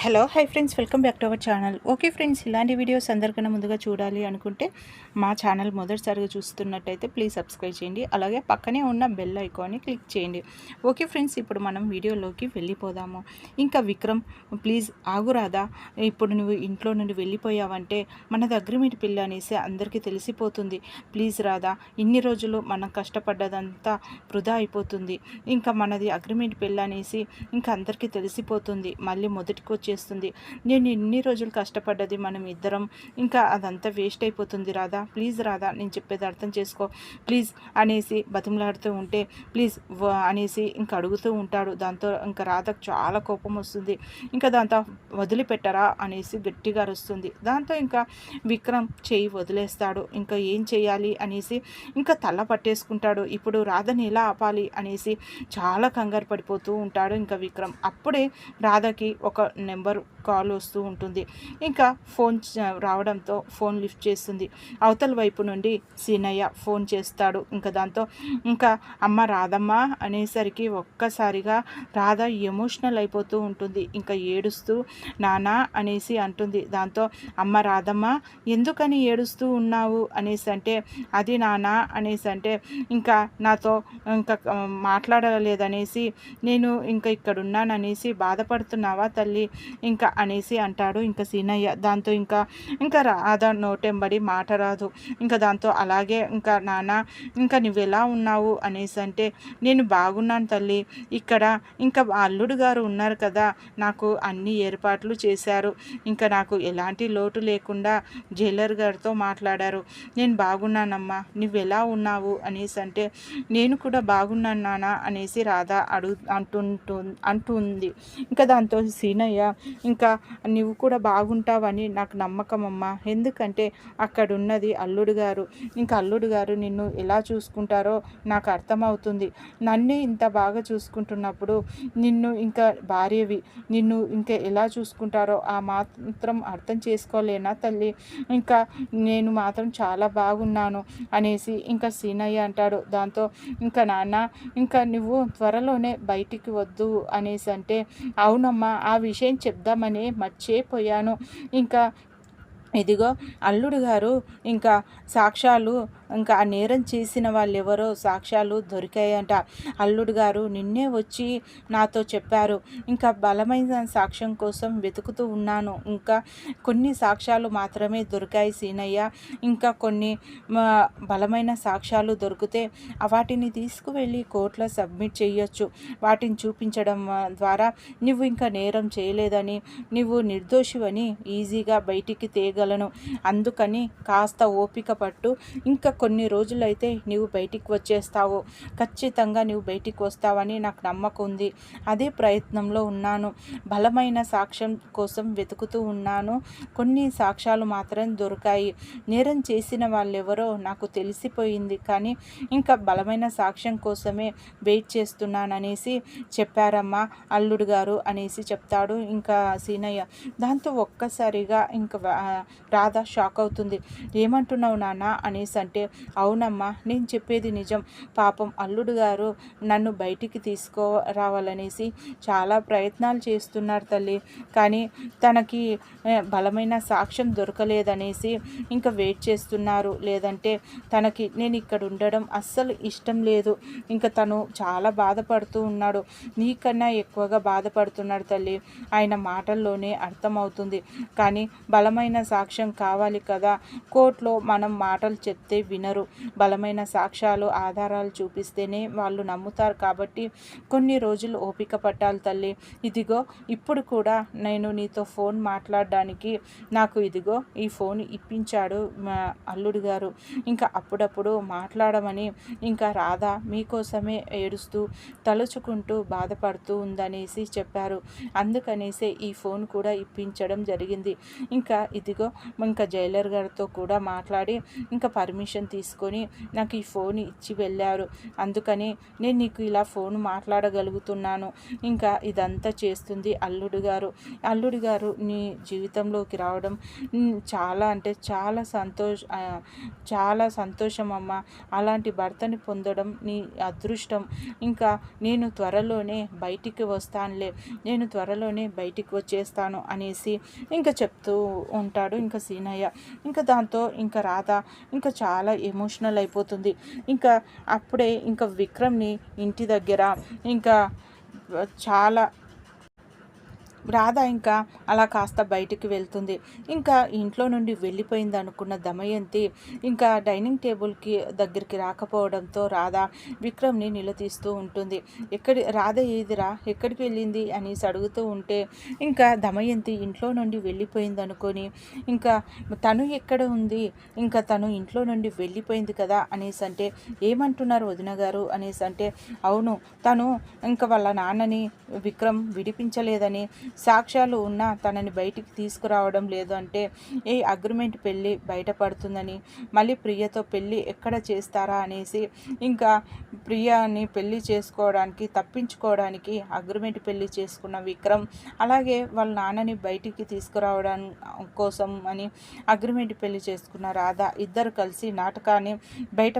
Hello hi friends, welcome back to our channel. Okay friends, ఇలాంటి videos అందరికన్నా ముందుగా చూడాలి అనుకుంటే మా ఛానల్ మొదటిసారిగా చూస్తున్నట్టయితే ప్లీజ్ సబ్స్క్రైబ్ చేయండి. అలాగే పక్కనే ఉన్న బెల్ ఐకాన్ని క్లిక్ చేయండి. ఓకే ఫ్రెండ్స్, ఇప్పుడు మనం వీడియోలోకి వెళ్ళిపోదాము. ఇంకా విక్రమ్, ప్లీజ్ ఆగురాదా, ఇప్పుడు నువ్వు ఇంట్లో నుండి వెళ్ళిపోయావంటే మనది అగ్రిమెంట్ పిల్ల అనేసి అందరికీ తెలిసిపోతుంది. ప్లీజ్ రాదా, ఇన్ని రోజులు మనం కష్టపడ్డదంతా వృధా అయిపోతుంది. ఇంకా మనది అగ్రిమెంట్ పిల్ల అనేసి ఇంకా అందరికీ తెలిసిపోతుంది. మళ్ళీ మొదటికి వచ్చేస్తుంది. నేను ఎన్ని రోజులు కష్టపడ్డది మనం ఇద్దరం, ఇంకా అదంతా వేస్ట్ అయిపోతుంది. రాధా, ప్లీజ్ రాధా, నేను చెప్పేది అర్థం చేసుకో ప్లీజ్ అనేసి బతిమలాడుతూ ఉంటే ప్లీజ్ అనేసి ఇంకా అడుగుతూ ఉంటాడు. దాంతో ఇంకా రాధకు చాలా కోపం వస్తుంది. ఇంకా దాంతో వదిలిపెట్టరా అనేసి గట్టిగా అరుస్తుంది. దాంతో ఇంకా విక్రమ్ చెయ్యి వదిలేస్తాడు. ఇంకా ఏం చేయాలి అనేసి ఇంకా తల పట్టేసుకుంటాడు. ఇప్పుడు రాధని ఎలా ఆపాలి అనేసి చాలా కంగారు పడిపోతూ ఉంటాడు ఇంకా విక్రమ్. అప్పుడే రాధకి ఒక నెంబర్ కాల్ వస్తూ ఉంటుంది. ఇంకా ఫోన్ రావడంతో ఫోన్ లిఫ్ట్ చేస్తుంది. అవతల వైపు నుండి సీనయ్య ఫోన్ చేస్తాడు. ఇంకా దాంతో ఇంకా అమ్మ రాధమ్మ అనేసరికి ఒక్కసారిగా రాధ ఎమోషనల్ అయిపోతూ ఉంటుంది. ఇంకా ఏడుస్తూ నానా అనేసి అంటుంది. దాంతో అమ్మ రాధమ్మ, ఎందుకని ఏడుస్తూ ఉన్నావు అనేసి అంటే, అది నానా అనేసి అంటే, ఇంకా నాతో ఇంకా మాట్లాడలేదనేసి నేను ఇంకా ఇక్కడ ఉన్నాననేసి బాధపడుతున్నావా తల్లి ఇంకా అనేసి అంటాడు ఇంకా సీనయ్య. దాంతో ఇంకా రాధ నోటెంబడి మాట రాదు. ఇంకా దాంతో అలాగే ఇంకా నాన్న, ఇంకా నువ్వెలా ఉన్నావు అనేసి అంటే, నేను బాగున్నాను తల్లి, ఇక్కడ ఇంకా అల్లుడు గారు ఉన్నారు కదా, నాకు అన్ని ఏర్పాట్లు చేశారు, ఇంకా నాకు ఎలాంటి లోటు లేకుండా జైలర్ గారితో మాట్లాడారు, నేను బాగున్నానమ్మా, నువ్వెలా ఉన్నావు అనేసి అంటే, నేను కూడా బాగున్నాను నాన్న అనేసి రాధ అంటుంది. ఇంకా దాంతో సీనయ్య, ఇంకా నువ్వు కూడా బాగుంటావని నాకు నమ్మకం అమ్మా, ఎందుకంటే అక్కడ ఉన్నది అల్లుడు గారు, ఇంకా అల్లుడు గారు నిన్ను ఎలా చూసుకుంటారో నాకు అర్థమవుతుంది. నన్నే ఇంత బాగా చూసుకుంటున్నప్పుడు నిన్ను ఇంకా భార్యవి, నిన్ను ఇంకా ఎలా చూసుకుంటారో ఆ మాత్రం అర్థం చేసుకోలేనా తల్లి, ఇంకా నేను మాత్రం చాలా బాగున్నాను అనేసి ఇంకా సీనయ్య అంటాడు. దాంతో ఇంకా నాన్న, ఇంకా నువ్వు త్వరలోనే బయటికి వద్దు అనేసి అంటే, అవునమ్మా, ఆ విషయం చెప్దామని మర్చిపోయాను, ఇంకా ఇదిగో అల్లుడు గారు ఇంకా సాక్ష్యాలు, ఇంకా ఆ నేరం చేసిన వాళ్ళు ఎవరో సాక్ష్యాలు దొరికాయంట. అల్లుడు గారు నిన్నే వచ్చి నాతో చెప్పారు. ఇంకా బలమైన సాక్ష్యం కోసం వెతుకుతూ ఉన్నాను, ఇంకా కొన్ని సాక్ష్యాలు మాత్రమే దొరికాయి సీనయ్య, ఇంకా కొన్ని బలమైన సాక్ష్యాలు దొరికితే వాటిని తీసుకువెళ్ళి కోర్టులో సబ్మిట్ చేయొచ్చు. వాటిని చూపించడం ద్వారా నువ్వు ఇంకా నేరం చేయలేదని, నువ్వు నిర్దోషివని ఈజీగా బయటికి తేగలను. అందుకని కాస్త ఓపిక పట్టు, ఇంకా కొన్ని రోజులైతే నువ్వు బయటికి వచ్చేస్తావు, ఖచ్చితంగా నువ్వు బయటికి వస్తావని నాకు నమ్మకం ఉంది. అదే ప్రయత్నంలో ఉన్నాను, బలమైన సాక్ష్యం కోసం వెతుకుతూ ఉన్నాను. కొన్ని సాక్ష్యాలు మాత్రం దొరికాయి, నేరం చేసిన వాళ్ళెవరో నాకు తెలిసిపోయింది, కానీ ఇంకా బలమైన సాక్ష్యం కోసమే వెయిట్ చేస్తున్నాననేసి చెప్పారమ్మా అల్లుడు గారు అనేసి చెప్తాడు ఇంకా సీనయ్య. దాంతో ఒక్కసారిగా ఇంకా రాధ షాక్ అవుతుంది. ఏమంటున్నావు నాన్న అనేసి అంటే, అవునమ్మా, నేను చెప్పేది నిజం, పాపం అల్లుడు గారు నన్ను బయటికి తీసుకురావాలనేసి చాలా ప్రయత్నాలు చేస్తున్నారు తల్లి, కానీ తనకి బలమైన సాక్ష్యం దొరకలేదనేసి ఇంకా వెయిట్ చేస్తున్నారు. లేదంటే తనకి నేను ఇక్కడ ఉండడం అస్సలు ఇష్టం లేదు, ఇంకా తను చాలా బాధపడుతూ ఉన్నాడు, నీకన్నా ఎక్కువగా బాధపడుతున్నాడు తల్లి, ఆయన మాటల్లోనే అర్థమవుతుంది. కానీ బలమైన సాక్ష్యం కావాలి కదా, కోర్టులో మనం మాటలు చెప్తే వినరు, బలమైన సాక్ష్యాలు ఆధారాలు చూపిస్తేనే వాళ్ళు నమ్ముతారు, కాబట్టి కొన్ని రోజులు ఓపిక పట్టాలి తల్లి. ఇదిగో ఇప్పుడు కూడా నేను నీతో ఫోన్ మాట్లాడడానికి నాకు ఇదిగో ఈ ఫోన్ ఇప్పించాడు మా అల్లుడు గారు, ఇంకా అప్పుడప్పుడు మాట్లాడమని ఇంకా రాధ మీకోసమే ఏడుస్తూ తలుచుకుంటూ బాధపడుతూ ఉందనేసి చెప్పారు, అందుకనేసే ఈ ఫోన్ కూడా ఇప్పించడం జరిగింది. ఇంకా ఇదిగో ఇంకా జైలర్ గారితో కూడా మాట్లాడి ఇంకా పర్మిషన్ పర్మిషన్ తీసుకొని నాకు ఈ ఫోన్ ఇచ్చి వెళ్ళారు, అందుకని నేను నీకు ఇలా ఫోన్ మాట్లాడగలుగుతున్నాను. ఇంకా ఇదంతా చేస్తుంది అల్లుడు గారు నీ జీవితంలోకి రావడం చాలా అంటే చాలా సంతోషం అమ్మ. అలాంటి భర్తని పొందడం నీ అదృష్టం. ఇంకా నేను త్వరలోనే బయటికి వస్తానులే, నేను త్వరలోనే బయటికి వచ్చేస్తాను అనేసి ఇంకా చెప్తూ ఉంటాడు ఇంకా సీనయ్య. ఇంకా దాంతో ఇంకా రాధ ఇంకా చాలా ఎమోషనల్ అయిపోతుంది. ఇంకా అప్పుడే ఇంకా విక్రమ్ని ఇంటి దగ్గర ఇంకా చాలా రాధ ఇంకా అలా కాస్త బయటికి వెళ్తుంది. ఇంకా ఇంట్లో నుండి వెళ్ళిపోయింది అనుకున్న దమయంతి ఇంకా డైనింగ్ టేబుల్కి దగ్గరికి రాకపోవడంతో రాధ విక్రమ్ని నిలదీస్తూ ఉంటుంది. రాధ ఏదిరా, ఎక్కడికి వెళ్ళింది అనేసి అడుగుతూ ఉంటే ఇంకా దమయంతి ఇంట్లో నుండి వెళ్ళిపోయింది అనుకొని ఇంకా తను ఎక్కడ ఉంది, ఇంకా తను ఇంట్లో నుండి వెళ్ళిపోయింది కదా అనేసి అంటే ఏమంటున్నారు వదిన గారు అనేసి అంటే అవును, తను ఇంకా వాళ్ళ నాన్నని విక్రమ్ విడిపించలేదని సాక్ష్యాలు ఉన్నా తనని బయటికి తీసుకురావడం లేదు అంటే ఏ అగ్రిమెంట్ పెళ్ళి బయటపడుతుందని, మళ్ళీ ప్రియతో పెళ్ళి ఎక్కడ చేస్తారా అనేసి ఇంకా ప్రియాని పెళ్ళి చేసుకోవడానికి తప్పించుకోవడానికి అగ్రిమెంట్ పెళ్ళి చేసుకున్న విక్రమ్, అలాగే వాళ్ళ నాన్నని బయటికి తీసుకురావడం కోసం అని అగ్రిమెంట్ పెళ్ళి చేసుకున్న రాధ ఇద్దరు కలిసి నాటకాన్ని బయట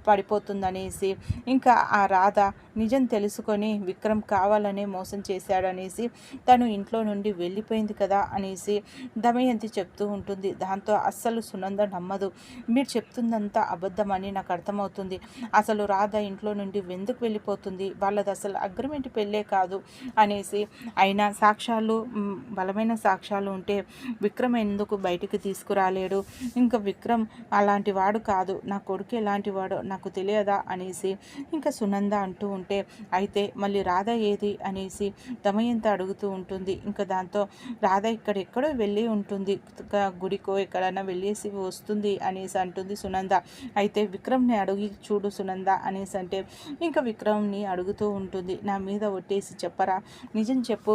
పడిపోతుందనేసి ఇంకా ఆ రాధ నిజం తెలుసుకొని విక్రమ్ కావాలనే మోసం చేశాడనేసి తను ఇంట్లో నుండి వెళ్ళిపోయింది కదా అనేసి దమయంతి చెప్తూ ఉంటుంది. దాంతో అస్సలు సునంద నమ్మదు. మీరు చెప్తుందంతా అబద్ధమని నాకు అర్థమవుతుంది. అసలు రాధ ఇంట్లో నుండి ఎందుకు వెళ్ళిపోతుంది, వాళ్ళది అసలు అగ్రిమెంట్ పెళ్ళే కాదు అనేసి, అయినా సాక్ష్యాలు బలమైన సాక్ష్యాలు ఉంటే విక్రమ్ ఎందుకు బయటికి తీసుకురాలేడు, ఇంకా విక్రమ్ అలాంటి వాడు కాదు, నా కొడుకు ఎలాంటి వాడో నాకు తెలియదా అనేసి ఇంకా సునంద అంటూ ఉంటే అయితే మళ్ళీ రాధ ఏది అనేసి దమయంతి అడుగుతూ ఉంటుంది. ఇంకా దాంతో రాధ ఇక్కడెక్కడో వెళ్ళి ఉంటుంది, గుడికో ఎక్కడైనా వెళ్ళేసి వస్తుంది అనేసి అంటుంది సునంద. అయితే విక్రమ్ని అడిగి చూడు సునంద అనేసి అంటే ఇంకా విక్రమ్ని అడుగుతూ ఉంటుంది. నా మీద ఒట్టేసి చెప్పరా, నిజం చెప్పు,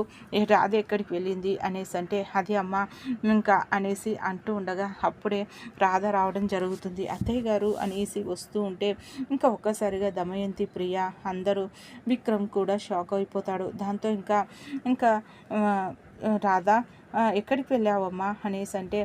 రాధ ఎక్కడికి వెళ్ళింది అనేసి అంటే అది అమ్మ ఇంకా అనేసి అంటూ ఉండగా అప్పుడే రాధ రావడం జరుగుతుంది. అత్తయ్య గారు అనేసి వస్తూ ఉంటే ఇంకా ఒక్కసారిగా దమయంతి, ప్రియ అందరూ, విక్రమ్ కూడా షాక్ అయిపోతాడు. దాంతో ఇంకా రాధా ఎక్కడికి వెళ్ళావమ్మా అనేసి అంటే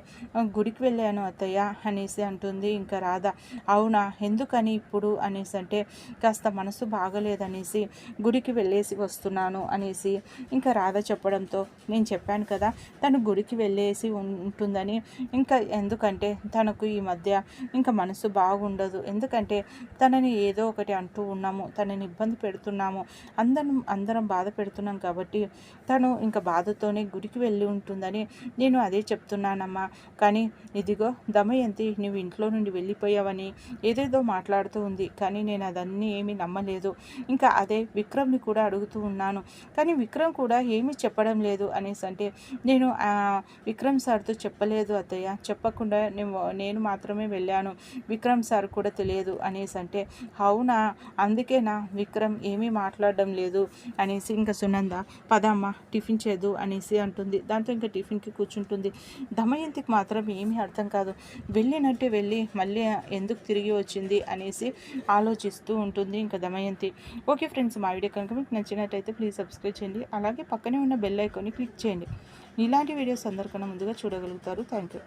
గుడికి వెళ్ళాను అత్తయ్య అనేసి అంటుంది ఇంకా రాధ. అవునా, ఎందుకని ఇప్పుడు అనేసి అంటే కాస్త మనసు బాగలేదనేసి గుడికి వెళ్ళేసి వస్తున్నాను అనేసి ఇంకా రాధ చెప్పడంతో నేను చెప్పాను కదా తను గుడికి వెళ్ళేసి ఉంటుందని, ఇంకా ఎందుకంటే తనకు ఈ మధ్య ఇంకా మనసు బాగుండదు, ఎందుకంటే తనని ఏదో ఒకటి అంటూ ఉన్నాము, తనని ఇబ్బంది పెడుతున్నాము, అందరం బాధ పెడుతున్నాం కాబట్టి తను ఇంకా బాధతోనే గుడికి వెళ్ళి ఉంటుందని నేను అదే చెప్తున్నానమ్మా. కానీ ఇదిగో దమయంతి నువ్వు ఇంట్లో నుండి వెళ్ళిపోయావని ఏదేదో మాట్లాడుతూ ఉంది, కానీ నేను అదన్నీ ఏమీ నమ్మలేదు. ఇంకా అదే విక్రమ్ని కూడా అడుగుతూ ఉన్నాను, కానీ విక్రమ్ కూడా ఏమీ చెప్పడం లేదు అనేసి అంటే నేను విక్రమ్ సార్తో చెప్పలేదు అత్తయ్య, చెప్పకుండా నేను మాత్రమే వెళ్ళాను, విక్రమ్ సార్ కూడా తెలియదు అనేసి అంటే అవునా, అందుకేనా విక్రమ్ ఏమీ మాట్లాడడం లేదు అనేసి ఇంకా సునంద పదమ్మ టిఫిన్ చేదు అనేసి అంటుంది. దాంతో ఇంకా టిఫిన్కి కూర్చుంటుంది. దమయంతికి మాత్రం ఏమీ అర్థం కాదు, వెళ్ళినట్టే వెళ్ళి మళ్ళీ ఎందుకు తిరిగి వచ్చింది అనేసి ఆలోచిస్తూ ఉంటుంది ఇంకా దమయంతి. ఓకే ఫ్రెండ్స్, మా వీడియో కనుక మీకు నచ్చినట్టయితే ప్లీజ్ సబ్స్క్రైబ్ చేయండి, అలాగే పక్కనే ఉన్న బెల్ ఐకాన్ని క్లిక్ చేయండి. ఇలాంటి వీడియోస్ అందరికన్నా ముందుగా చూడగలుగుతారు. Thank you.